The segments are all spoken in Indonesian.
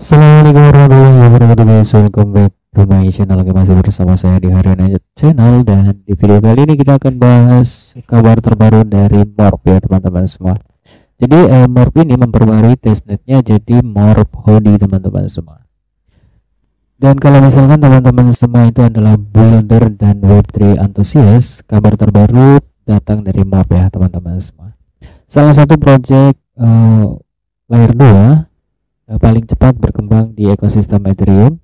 Assalamualaikum warahmatullahi wabarakatuh guys. Welcome back to my channel. Lagi masih bersama saya di Harian Channel. Dan di video kali ini kita akan bahas kabar terbaru dari Morp ya teman-teman semua. Jadi Morp ini memperbarui testnetnya jadi Morp Hodi teman-teman semua. Dan kalau misalkan teman-teman semua itu adalah builder dan Web3 antusias, kabar terbaru datang dari Morp ya teman-teman semua. Salah satu project layer 2 paling cepat berkembang di ekosistem Ethereum.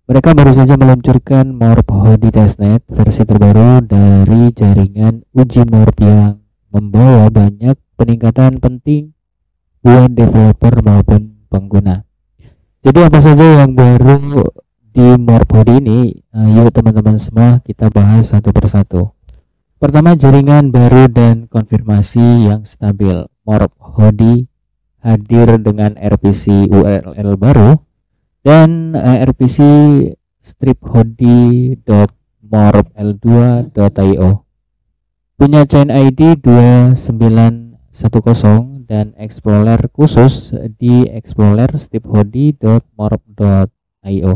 Mereka baru saja meluncurkan Morp Hodi testnet versi terbaru dari jaringan uji Morp yang membawa banyak peningkatan penting buat developer maupun pengguna. Jadi apa saja yang baru di Morp Hodi ini? Yuk teman-teman semua kita bahas satu persatu. Pertama, jaringan baru dan konfirmasi yang stabil. Morp Hodi hadir dengan RPC URL baru dan RPC striphodi.morpl2.io, punya chain ID 2910 dan explorer khusus di explorer striphodi.morp.io.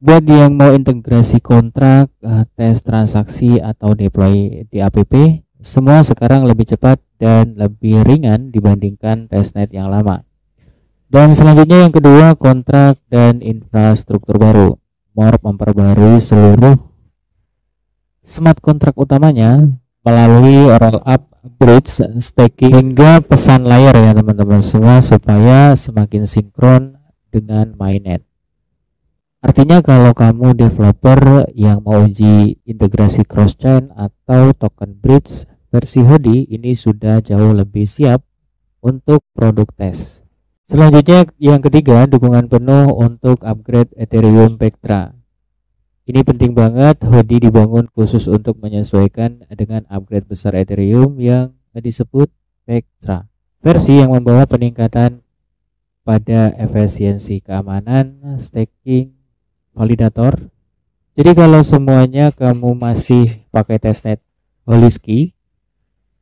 Buat yang mau integrasi kontrak, tes transaksi atau deploy di app, semua sekarang lebih cepat dan lebih ringan dibandingkan testnet yang lama. Dan selanjutnya yang kedua, kontrak dan infrastruktur baru. Morp memperbarui seluruh smart kontrak utamanya melalui rollup, bridge, staking hingga pesan layar ya teman-teman semua, supaya semakin sinkron dengan mainnet. Artinya kalau kamu developer yang mau uji integrasi cross chain atau token bridge, versi Hodi ini sudah jauh lebih siap untuk produk tes. Selanjutnya yang ketiga, dukungan penuh untuk upgrade Ethereum Pectra. Ini penting banget, Hodi dibangun khusus untuk menyesuaikan dengan upgrade besar Ethereum yang disebut Pectra. Versi yang membawa peningkatan pada efisiensi keamanan, staking, validator. Jadi kalau semuanya kamu masih pakai testnet Holiski,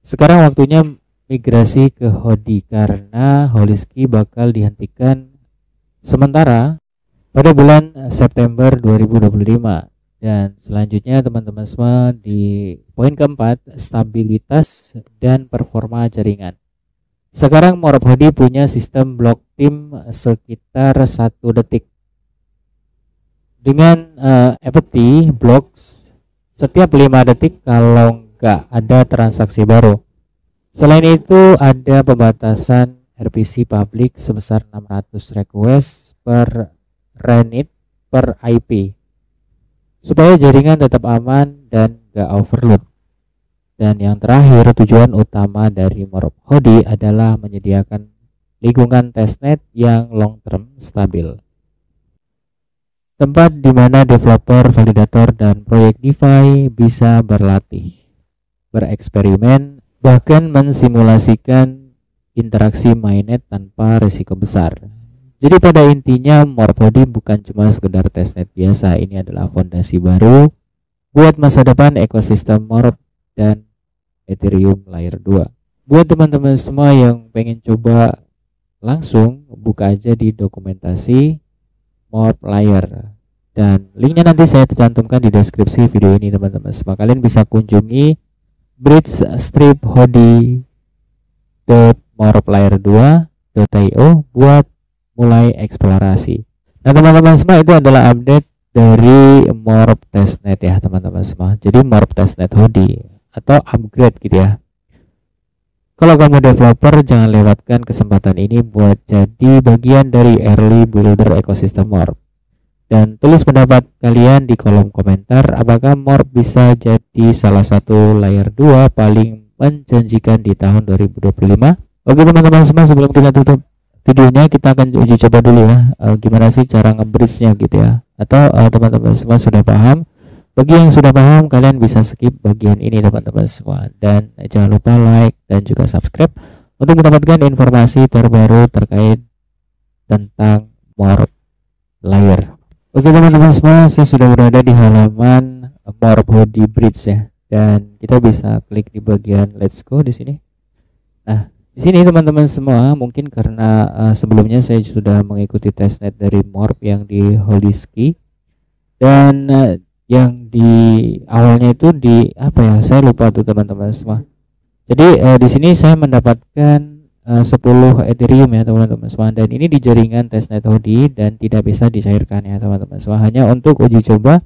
sekarang waktunya migrasi ke Hodi karena Holiski bakal dihentikan sementara pada bulan September 2025. Dan selanjutnya teman-teman semua, di poin keempat, stabilitas dan performa jaringan. Sekarang Morp Hodi punya sistem block tim sekitar 1 detik dengan FT blocks setiap 5 detik kalau nggak ada transaksi baru. Selain itu ada pembatasan RPC public sebesar 600 request per renit per IP supaya jaringan tetap aman dan nggak overload. Dan yang terakhir, tujuan utama dari Morp Hodi adalah menyediakan lingkungan testnet yang long term stabil, tempat di mana developer, validator, dan proyek DeFi bisa berlatih, bereksperimen, bahkan mensimulasikan interaksi mainnet tanpa risiko besar. Jadi pada intinya Morp Hodi bukan cuma sekedar testnet biasa, ini adalah fondasi baru buat masa depan ekosistem Morp dan Ethereum Layer 2. Buat teman-teman semua yang pengen coba, langsung buka aja di dokumentasi Morp Layer, dan linknya nanti saya cantumkan di deskripsi video ini teman-teman semua. Kalian bisa kunjungi bridge striphodi.morplayer2.io buat mulai eksplorasi. Nah teman-teman semua, itu adalah update dari Morp testnet ya teman-teman semua. Jadi Morp testnet Hodi atau upgrade gitu ya. Kalau kamu developer, jangan lewatkan kesempatan ini buat jadi bagian dari early builder ekosistem Morp. Dan tulis pendapat kalian di kolom komentar, apakah Morp bisa jadi salah satu layer 2 paling menjanjikan di tahun 2025. Oke teman-teman semua, sebelum kita tutup videonya, kita akan uji coba dulu ya, gimana sih cara nge-bridge-nya gitu ya. Atau teman-teman semua sudah paham? Bagi yang sudah paham, kalian bisa skip bagian ini teman-teman semua. Dan jangan lupa like dan juga subscribe untuk mendapatkan informasi terbaru terkait tentang Morp Layer. Oke teman-teman semua, saya sudah berada di halaman Morp Hodi Bridge ya, dan kita bisa klik di bagian Let's Go di sini. Nah, Di sini teman-teman semua, mungkin karena sebelumnya saya sudah mengikuti testnet dari Morp yang di Holiski, dan yang di awalnya itu di apa ya, saya lupa tuh teman-teman semua. Jadi di sini saya mendapatkan 10 Ethereum ya teman-teman semua, dan ini di jaringan testnet HODI dan tidak bisa dicairkan ya teman-teman semua, hanya untuk uji coba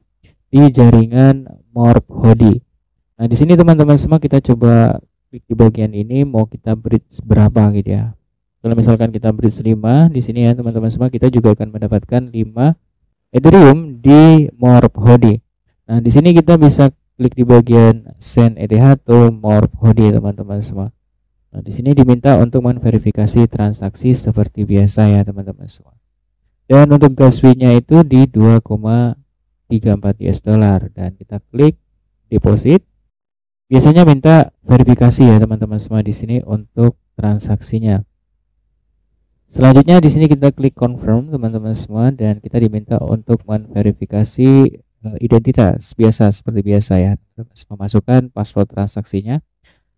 di jaringan Morp HODI. Nah, di sini teman-teman semua kita coba klik di bagian ini, mau kita bridge berapa gitu ya. Kalau misalkan kita bridge 5 di sini ya teman-teman semua, kita juga akan mendapatkan 5 Ethereum di Morp HODI. Nah, di sini kita bisa klik di bagian send ETH to Morp HODI teman-teman semua. Nah, di sini diminta untuk memverifikasi transaksi seperti biasa ya teman-teman semua. Dan untuk gas fee-nya itu di 2,34 US dollar, dan kita klik deposit. Biasanya minta verifikasi ya teman-teman semua di sini untuk transaksinya. Selanjutnya di sini kita klik confirm teman-teman semua, dan kita diminta untuk memverifikasi identitas biasa seperti biasa ya, memasukkan password transaksinya.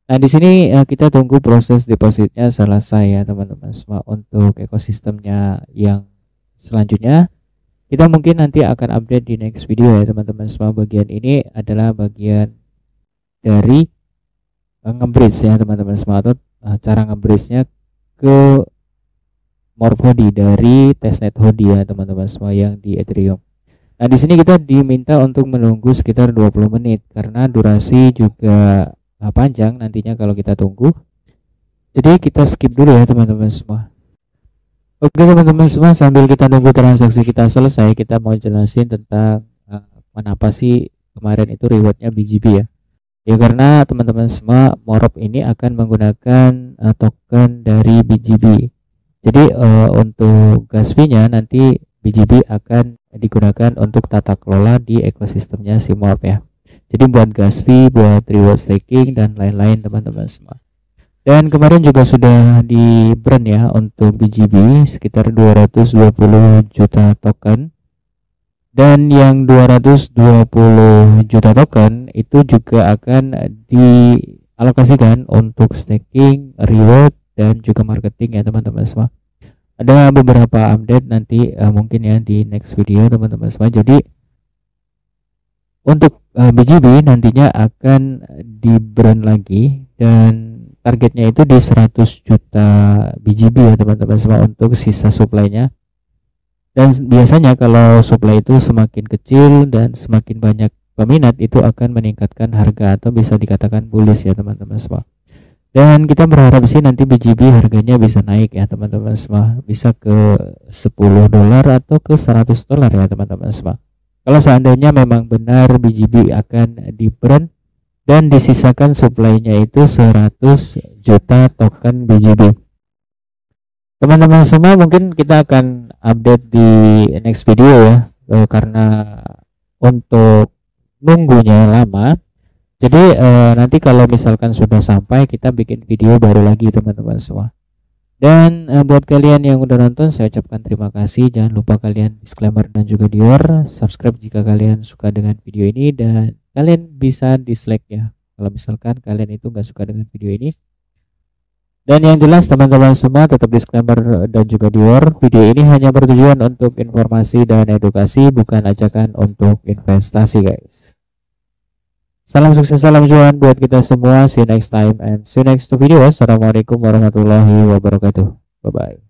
Nah, di sini kita tunggu proses depositnya selesai ya teman-teman semua. Untuk ekosistemnya yang selanjutnya kita mungkin nanti akan update di next video ya teman-teman semua. Bagian ini adalah bagian dari nge-bridge ya teman-teman semua, atau cara nge-bridge-nya ke Morp HODI dari testnet HODI ya teman-teman semua yang di Ethereum. Nah, di sini kita diminta untuk menunggu sekitar 20 menit karena durasi juga panjang nantinya kalau kita tunggu. Jadi kita skip dulu ya teman-teman semua. Oke teman-teman semua, sambil kita nunggu transaksi kita selesai, kita mau jelasin tentang kenapa sih kemarin itu rewardnya BGB ya. Ya karena teman-teman semua, Morp ini akan menggunakan token dari BGB. Jadi untuk gas fee-nya nanti BGB akan digunakan untuk tata kelola di ekosistemnya si Morp ya. Jadi buat gas fee, buat reward staking dan lain-lain teman-teman semua. Dan kemarin juga sudah di burn ya untuk BGB sekitar 220 juta token. Dan yang 220 juta token itu juga akan dialokasikan untuk staking, reward, dan juga marketing ya teman-teman semua. Ada beberapa update nanti mungkin ya di next video teman-teman semua. Jadi untuk BGB nantinya akan di burn lagi, dan targetnya itu di 100 juta BGB ya teman-teman semua untuk sisa supply-nya. Dan biasanya kalau supply itu semakin kecil dan semakin banyak peminat, itu akan meningkatkan harga atau bisa dikatakan bullish ya teman-teman semua. Dan kita berharap sih nanti BGB harganya bisa naik ya teman-teman semua, bisa ke 10 dolar atau ke 100 dolar ya teman-teman semua. Kalau seandainya memang benar BGB akan di burn dan disisakan supply-nya itu 100 juta token BGB. Teman-teman semua, mungkin kita akan update di next video ya, karena untuk nunggunya lama. Jadi nanti kalau misalkan sudah sampai, kita bikin video baru lagi teman-teman semua. Dan buat kalian yang udah nonton, saya ucapkan terima kasih. Jangan lupa kalian disclaimer dan juga subscribe jika kalian suka dengan video ini, dan kalian bisa dislike ya kalau misalkan kalian itu nggak suka dengan video ini. Dan yang jelas teman-teman semua, tetap disclaimer dan juga video ini hanya bertujuan untuk informasi dan edukasi, bukan ajakan untuk investasi guys. Salam sukses, salam cuan buat kita semua. See you next time and see you next video. Assalamualaikum warahmatullahi wabarakatuh. Bye bye.